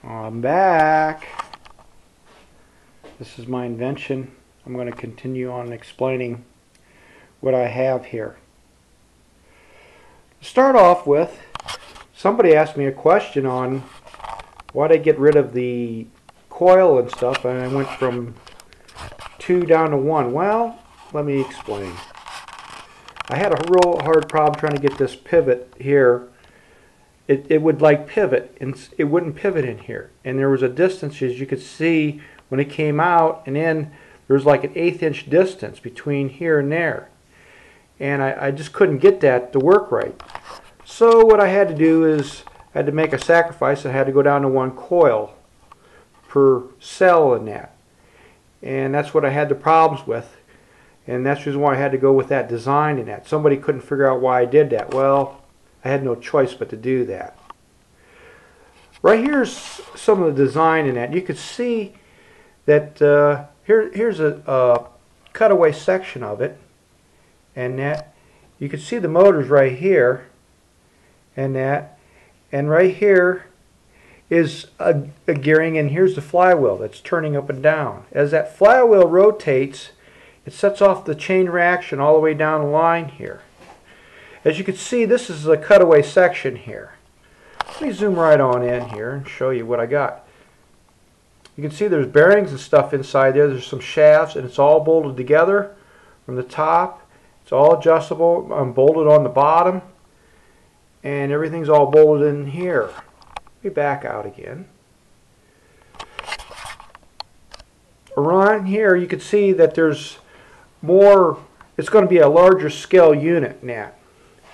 I'm back. This is my invention. I'm going to continue on explaining what I have here. To start off with, somebody asked me a question on why I get rid of the coil and stuff, and I went from 2 down to 1. Well, let me explain. I had a real hard problem trying to get this pivot here. It would like pivot, and it wouldn't pivot in here. And there was a distance, as you could see, when it came out and in, there was like an 1/8 inch distance between here and there. And I just couldn't get that to work right. So what I had to do is, I had to make a sacrifice. I had to go down to 1 coil per cell in that. And that's what I had the problems with. And that's the reason why I had to go with that design in that. Somebody couldn't figure out why I did that. Well, I had no choice but to do that. Right here's some of the design in that. You could see that here's a cutaway section of it, and that you can see the motors right here, and that, and right here is a gearing, and here's the flywheel that's turning up and down. As that flywheel rotates, it sets off the chain reaction all the way down the line here. As you can see, this is a cutaway section here. Let me zoom right on in here and show you what I got. You can see there's bearings and stuff inside there. There's some shafts, and it's all bolted together from the top. It's all adjustable. I'm bolted on the bottom, and everything's all bolted in here. Let me back out again. Around here, you can see that there's more. It's going to be a larger scale unit now.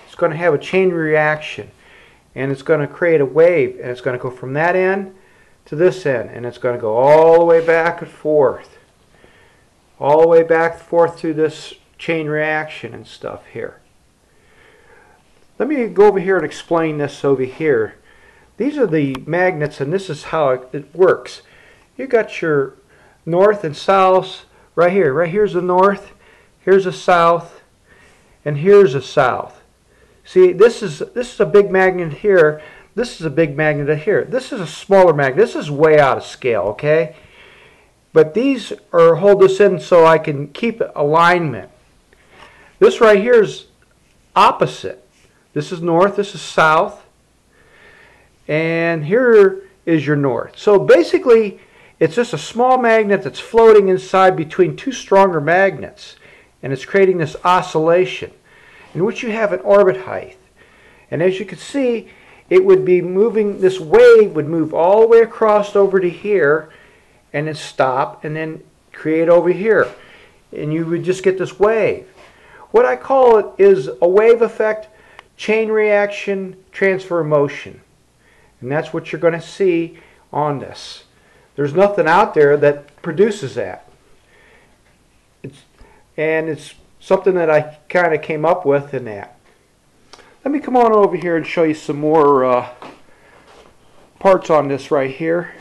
It's going to have a chain reaction, and it's going to create a wave, and it's going to go from that end to this end, and it's going to go all the way back and forth, all the way back and forth through this chain reaction and stuff here. Let me go over here and explain this over here. These are the magnets, and this is how it works. You got your north and south right here. Right here's the north, here's the south, and here's the south. See, this is a big magnet here. This is a big magnet here. This is a smaller magnet. This is way out of scale, okay? But these hold this in so I can keep alignment. This right here is opposite. This is north, this is south, and here is your north. So basically, it's just a small magnet that's floating inside between 2 stronger magnets, and it's creating this oscillation in which you have an orbit height. And as you can see, it would be moving, this wave would move all the way across over to here, and then stop, and then create over here. And you would just get this wave. What I call it is a wave effect, chain reaction, transfer motion. And that's what you're going to see on this. There's nothing out there that produces that. It's something that I kind of came up with in that. Let me come on over here and show you some more parts on this right here.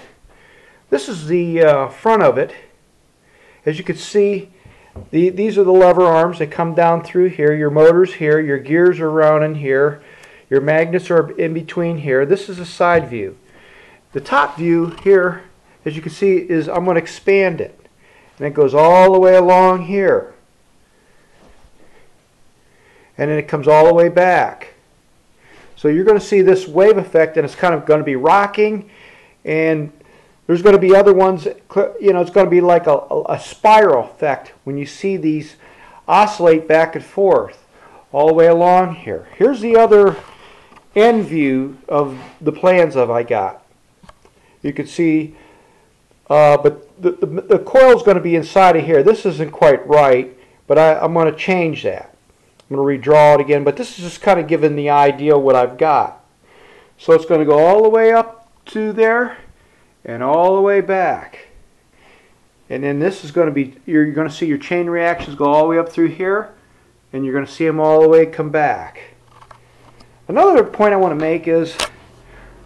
This is the front of it. As you can see, these are the lever arms that come down through here. Your motor's here, your gears are around in here, your magnets are in between here. This is a side view. The top view here, as you can see, is I'm going to expand it. And it goes all the way along here. And then it comes all the way back. So you're going to see this wave effect, and it's kind of going to be rocking, and there's going to be other ones, you know, it's going to be like a spiral effect when you see these oscillate back and forth all the way along here. Here's the other end view of the plans that I got. You can see, but the coil is going to be inside of here. This isn't quite right, but I'm going to change that. I'm going to redraw it again, but this is just kind of giving the idea what I've got. So it's going to go all the way up to there and all the way back. And then this is going to be, you're going to see your chain reactions go all the way up through here, and you're going to see them all the way come back. Another point I want to make is,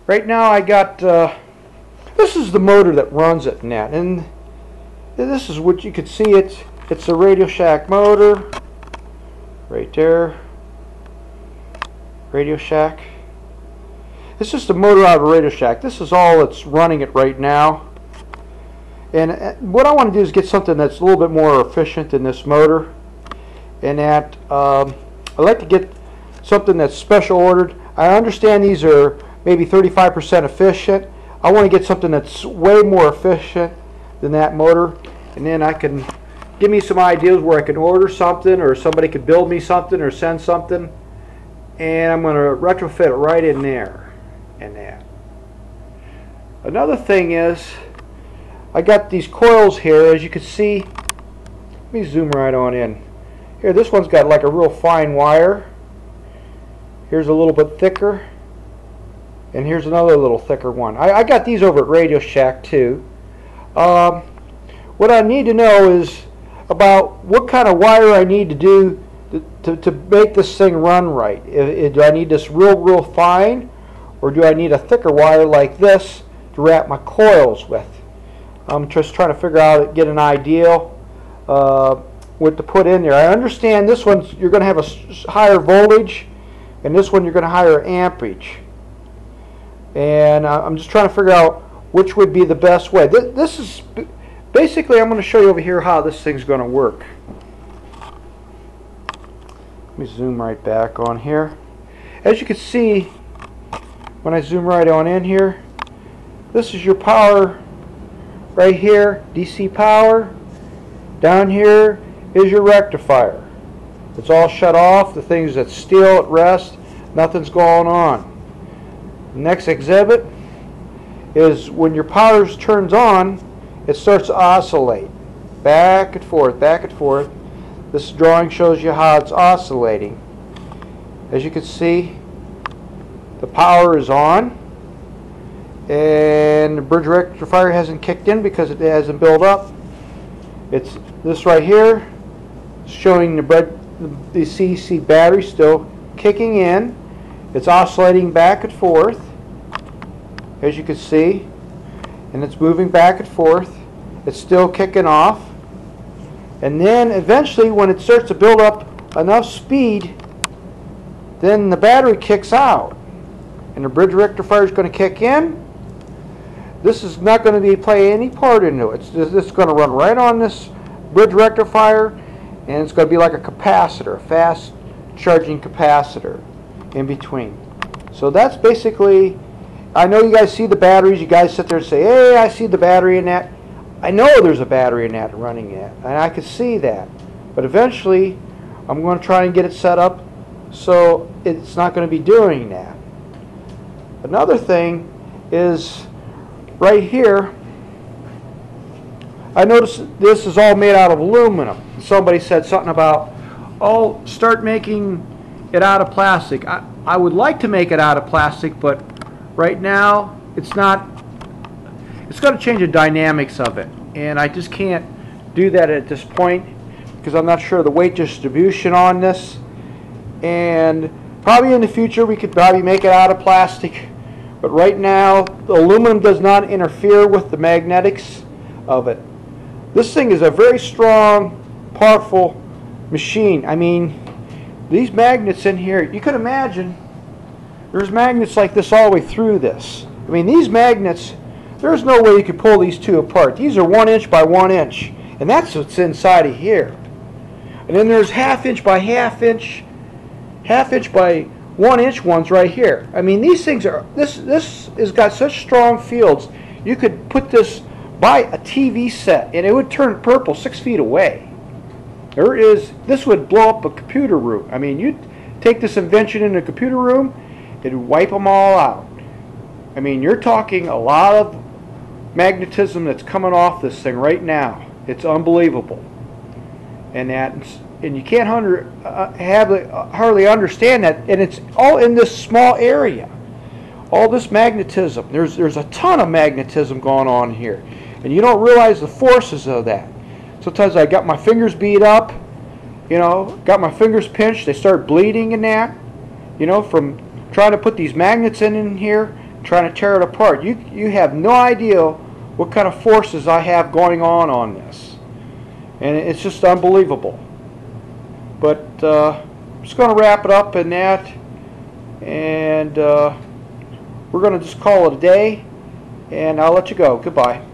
right now I got, this is the motor that runs it in that. And this is what you can see, it's a Radio Shack motor. Right there, Radio Shack. It's just a motor out of a Radio Shack. This is all that's running it right now. And what I want to do is get something that's a little bit more efficient than this motor. And that I like to get something that's special ordered. I understand these are maybe 35% efficient. I want to get something that's way more efficient than that motor. And then I can give me some ideas where I can order something, or somebody could build me something or send something. And I'm going to retrofit it right in there and that. Another thing is, I got these coils here, as you can see. Let me zoom right on in. Here, this one's got like a real fine wire. Here's a little bit thicker. And here's another little thicker one. I got these over at Radio Shack too. What I need to know is about what kind of wire I need to do to make this thing run right. Do I need this real fine, or do I need a thicker wire like this to wrap my coils with? I'm just trying to figure out, get an idea what to put in there. I understand this one you're going to have a higher voltage, and this one you're going to higher amperage. And I'm just trying to figure out which would be the best way. This is basically, I'm going to show you over here how this thing's going to work. Let me zoom right back on here. As you can see, when I zoom right on in here, this is your power right here, DC power. Down here is your rectifier. It's all shut off. The thing's that's still at rest. Nothing's going on. The next exhibit is when your power turns on, it starts to oscillate. Back and forth, back and forth. This drawing shows you how it's oscillating. As you can see, the power is on, and the bridge rectifier hasn't kicked in because it hasn't built up. It's this right here showing the CC battery still kicking in. It's oscillating back and forth, as you can see, and it's moving back and forth. It's still kicking off, and then eventually when it starts to build up enough speed, then the battery kicks out and the bridge rectifier is going to kick in. This is not going to play any part into it. It's going to run right on this bridge rectifier, and it's going to be like a capacitor, a fast charging capacitor in between. So that's basically, I know you guys see the batteries. You guys sit there and say, hey, I see the battery in that. I know there's a battery in that running it, and I can see that. But eventually, I'm going to try and get it set up so it's not going to be doing that. Another thing is right here, I noticed this is all made out of aluminum. Somebody said something about, oh, start making it out of plastic. I would like to make it out of plastic, but right now it's not. It's going to change the dynamics of it, and I just can't do that at this point because I'm not sure of the weight distribution on this. And probably in the future we could probably make it out of plastic, but right now the aluminum does not interfere with the magnetics of it. This thing is a very strong, powerful machine. I mean, these magnets in here, you could imagine there's magnets like this all the way through this. I mean, these magnets, there's no way you could pull these two apart. These are 1 inch by 1 inch, and that's what's inside of here. And then there's half-inch by half-inch by 1 inch ones right here. I mean, these things are, this has got such strong fields. You could put this by a TV set and it would turn purple 6 feet away. This would blow up a computer room. I mean, you'd take this invention in a computer room, it'd wipe them all out. I mean, you're talking a lot of magnetism that's coming off this thing right now. It's unbelievable. And you can't hardly understand that, and it's all in this small area. All this magnetism. There's a ton of magnetism going on here, and you don't realize the forces of that. Sometimes I got my fingers beat up, you know, got my fingers pinched. They start bleeding and that, you know, from trying to put these magnets in here, trying to tear it apart. You have no idea what kind of forces I have going on this, and it's just unbelievable. But I'm just going to wrap it up in that, and we're we're going to just call it a day, and I'll let you go. Goodbye.